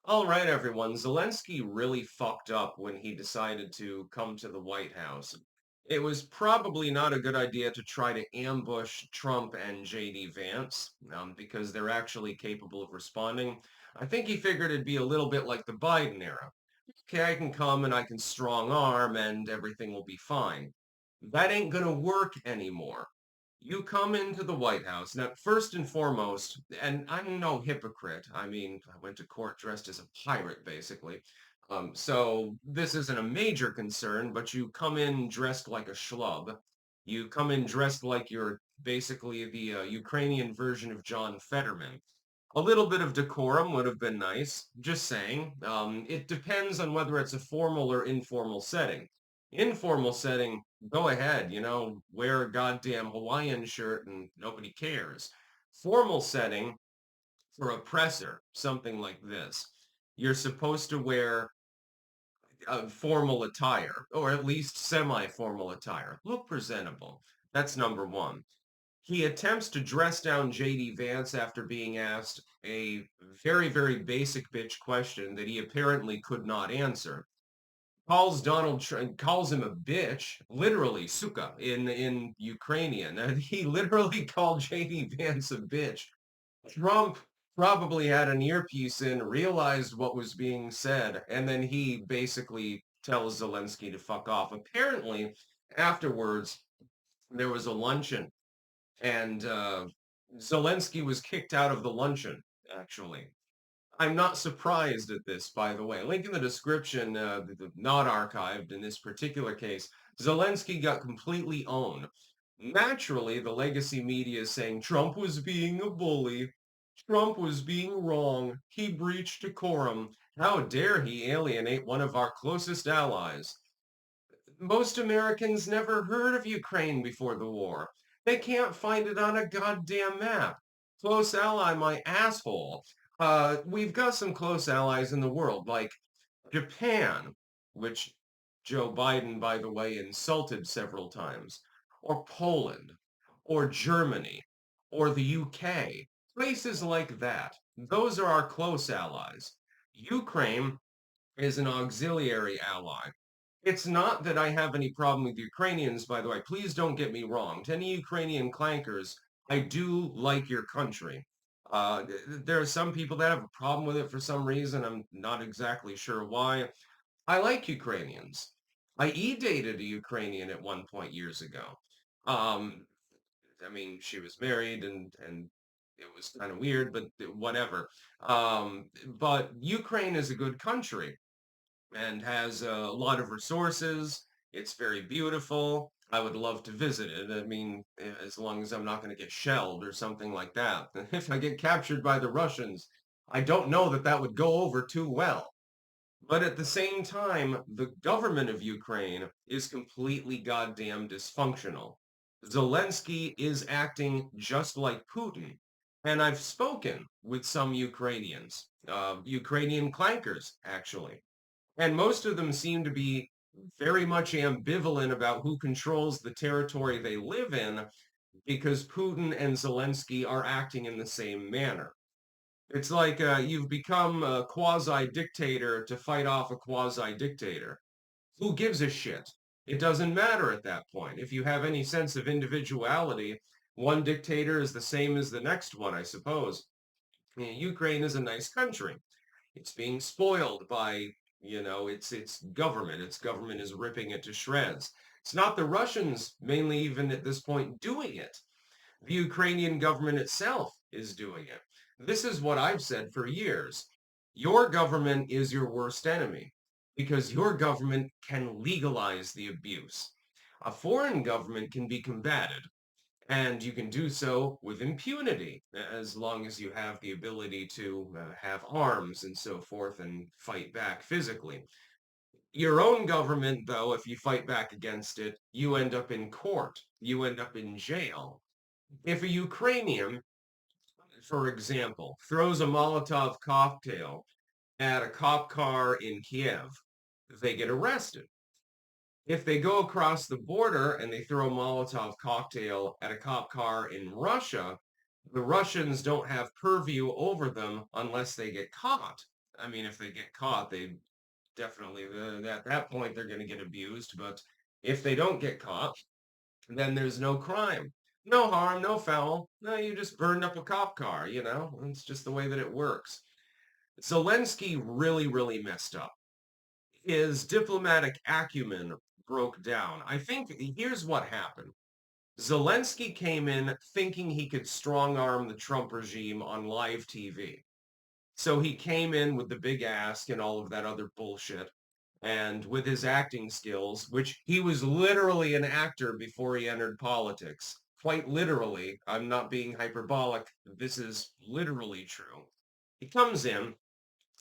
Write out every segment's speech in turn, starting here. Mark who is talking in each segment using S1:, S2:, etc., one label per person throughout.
S1: All right, everyone. Zelensky really fucked up when he decided to come to the White House. It was probably not a good idea to try to ambush Trump and JD Vance, because they're actually capable of responding. I think he figured it'd be a little bit like the Biden era. Okay, I can come and I can strong arm and everything will be fine. That ain't gonna work anymore. You come into the White House. Now, first and foremost, and I'm no hypocrite. I mean, I went to court dressed as a pirate, basically. So this isn't a major concern, but you come in dressed like a schlub. You come in dressed like you're basically the Ukrainian version of John Fetterman. A little bit of decorum would have been nice, just saying. It depends on whether it's a formal or informal setting. Informal setting, go ahead, wear a goddamn Hawaiian shirt and nobody cares. Formal setting, for a presser, something like this. You're supposed to wear formal attire, or at least semi-formal attire. Look presentable. That's number one. He attempts to dress down JD Vance after being asked a very, very basic bitch question that he apparently could not answer. Calls him a bitch, literally suka in Ukrainian. And he literally called JD Vance a bitch. Trump probably had an earpiece in, realized what was being said, and then he basically tells Zelensky to fuck off. Apparently, afterwards, there was a luncheon and Zelensky was kicked out of the luncheon, actually. I'm not surprised at this, by the way. Link in the description, not archived in this particular case. Zelensky got completely owned. Naturally, the legacy media is saying Trump was being a bully. Trump was being wrong. He breached decorum. How dare he alienate one of our closest allies? Most Americans never heard of Ukraine before the war. They can't find it on a goddamn map. Close ally, my asshole. We've got some close allies in the world, like Japan, which Joe Biden, by the way, insulted several times, or Poland, or Germany, or the UK. Places like that. Those are our close allies. Ukraine is an auxiliary ally. It's not that I have any problem with Ukrainians, by the way. Please don't get me wrong. To any Ukrainian clankers, I do like your country. There are some people that have a problem with it for some reason. I'm not exactly sure why. I like Ukrainians. I e-dated a Ukrainian at one point years ago. Um, I mean, she was married and it was kind of weird, but whatever. But Ukraine is a good country and has a lot of resources. It's very beautiful. I would love to visit it. I mean, as long as I'm not going to get shelled or something like that. If I get captured by the Russians, I don't know that that would go over too well. But at the same time, the government of Ukraine is completely goddamn dysfunctional. Zelensky is acting just like Putin. And I've spoken with some Ukrainians, Ukrainian clankers, actually. And most of them seem to be very much ambivalent about who controls the territory they live in because Putin and Zelensky are acting in the same manner. It's like you've become a quasi-dictator to fight off a quasi-dictator. Who gives a shit? It doesn't matter at that point. If you have any sense of individuality, one dictator is the same as the next one, I suppose. Ukraine is a nice country. It's being spoiled by, its government. Its government is ripping it to shreds. It's not the Russians mainly even at this point doing it. The Ukrainian government itself is doing it. This is what I've said for years. Your government is your worst enemy because your government can legalize the abuse. A foreign government can be combated, and you can do so with impunity as long as you have the ability to have arms and so forth and fight back physically. Your own government, though, if you fight back against it, you end up in court. You end up in jail. If a Ukrainian, for example, throws a Molotov cocktail at a cop car in Kiev, they get arrested. If they go across the border and they throw a Molotov cocktail at a cop car in Russia, the Russians don't have purview over them unless they get caught. I mean, if they get caught, they definitely, at that point, they're going to get abused. But if they don't get caught, then there's no crime. No harm, no foul. No, you just burned up a cop car, you know? It's just the way that it works. Zelensky really, really messed up. His diplomatic acumen broke down. I think here's what happened. Zelensky came in thinking he could strong arm the Trump regime on live TV. So he came in with the big ask and all of that other bullshit. And with his acting skills, which he was literally an actor before he entered politics. Quite literally. I'm not being hyperbolic. This is literally true. He comes in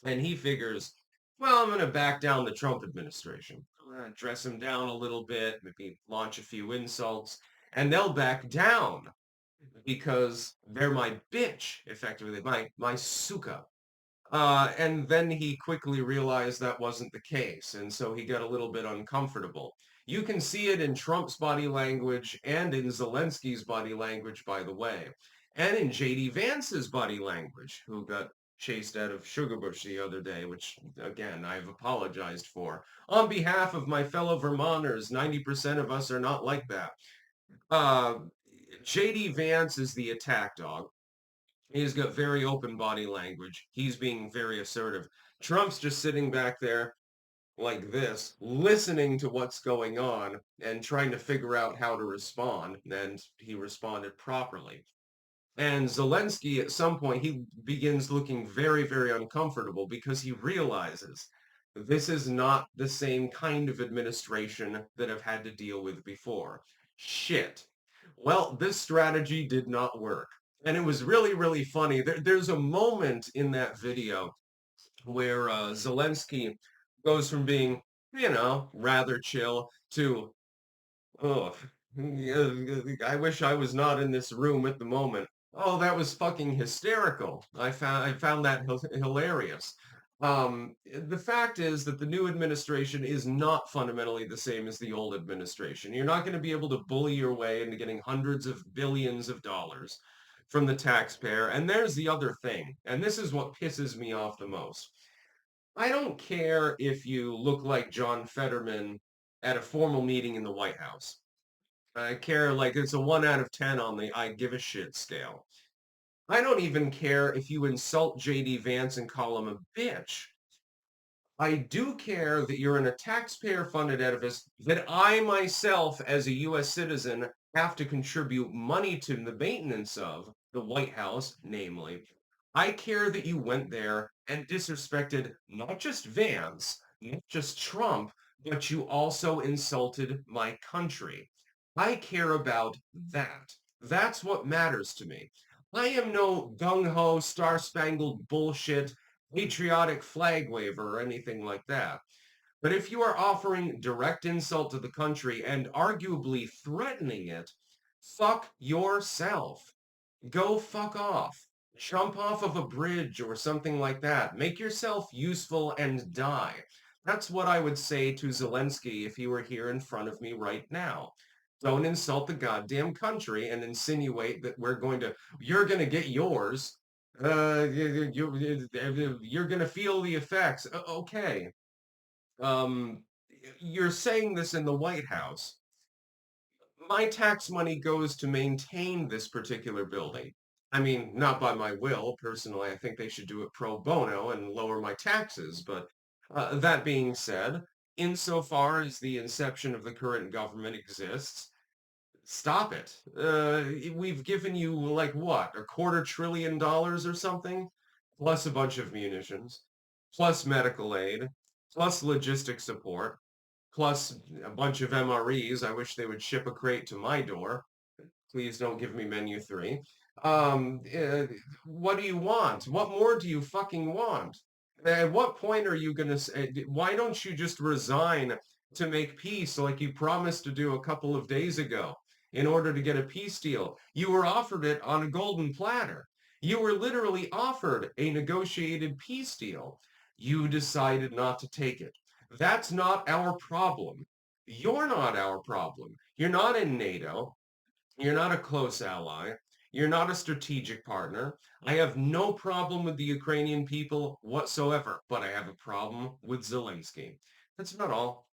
S1: and he figures, well, I'm going to back down the Trump administration. I'm going to dress him down a little bit, maybe launch a few insults, and they'll back down because they're my bitch, effectively, my suka. And then he quickly realized that wasn't the case, and so he got a little bit uncomfortable. You can see it in Trump's body language and in Zelensky's body language, by the way, and in J.D. Vance's body language, who got chased out of Sugarbush the other day, which, again, I've apologized for. On behalf of my fellow Vermonters, 90% of us are not like that. Uh, J.D. Vance is the attack dog. He's got very open body language. He's being very assertive. Trump's just sitting back there like this, listening to what's going on and trying to figure out how to respond. And he responded properly. And Zelensky, at some point, he begins looking very, very uncomfortable because he realizes this is not the same kind of administration that I've had to deal with before. Shit. Well, this strategy did not work. And it was really, really funny. There's a moment in that video where Zelensky goes from being, rather chill to, oh, I wish I was not in this room at the moment. Oh, that was fucking hysterical. I found that hilarious. The fact is that the new administration is not fundamentally the same as the old administration. You're not going to be able to bully your way into getting hundreds of billions of dollars from the taxpayer. And there's the other thing, and this is what pisses me off the most. I don't care if you look like John Fetterman at a formal meeting in the White House. I care like it's a 1 out of 10 on the I give a shit scale. I don't even care if you insult JD Vance and call him a bitch. I do care that you're in a taxpayer funded edifice that I myself, as a US citizen, have to contribute money to the maintenance of, the White House, namely. I care that you went there and disrespected not just Vance, not just Trump, but you also insulted my country. I care about that. That's what matters to me. I am no gung-ho, star-spangled bullshit patriotic flag waver or anything like that. But if you are offering direct insult to the country and arguably threatening it, fuck yourself. Go fuck off. Jump off of a bridge or something like that. Make yourself useful and die. That's what I would say to Zelensky if he were here in front of me right now. Don't insult the goddamn country and insinuate that you're going to get yours. You're going to feel the effects. Okay. Um, you're saying this in the White House. My tax money goes to maintain this particular building. I mean, not by my will. Personally, I think they should do it pro bono and lower my taxes. But that being said, insofar as the inception of the current government exists, stop it. We've given you like what, $250 billion or something, plus a bunch of munitions, plus medical aid, plus logistics support, plus a bunch of MREs. I wish they would ship a crate to my door. Please don't give me menu three. What do you want? What more do you fucking want? At what point are you going to say, why don't you just resign to make peace like you promised to do a couple of days ago in order to get a peace deal? You were offered it on a golden platter. You were literally offered a negotiated peace deal. You decided not to take it. That's not our problem. You're not our problem. You're not in NATO. You're not a close ally. You're not a strategic partner. I have no problem with the Ukrainian people whatsoever, but I have a problem with Zelensky. That's about all.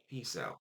S1: Peace out.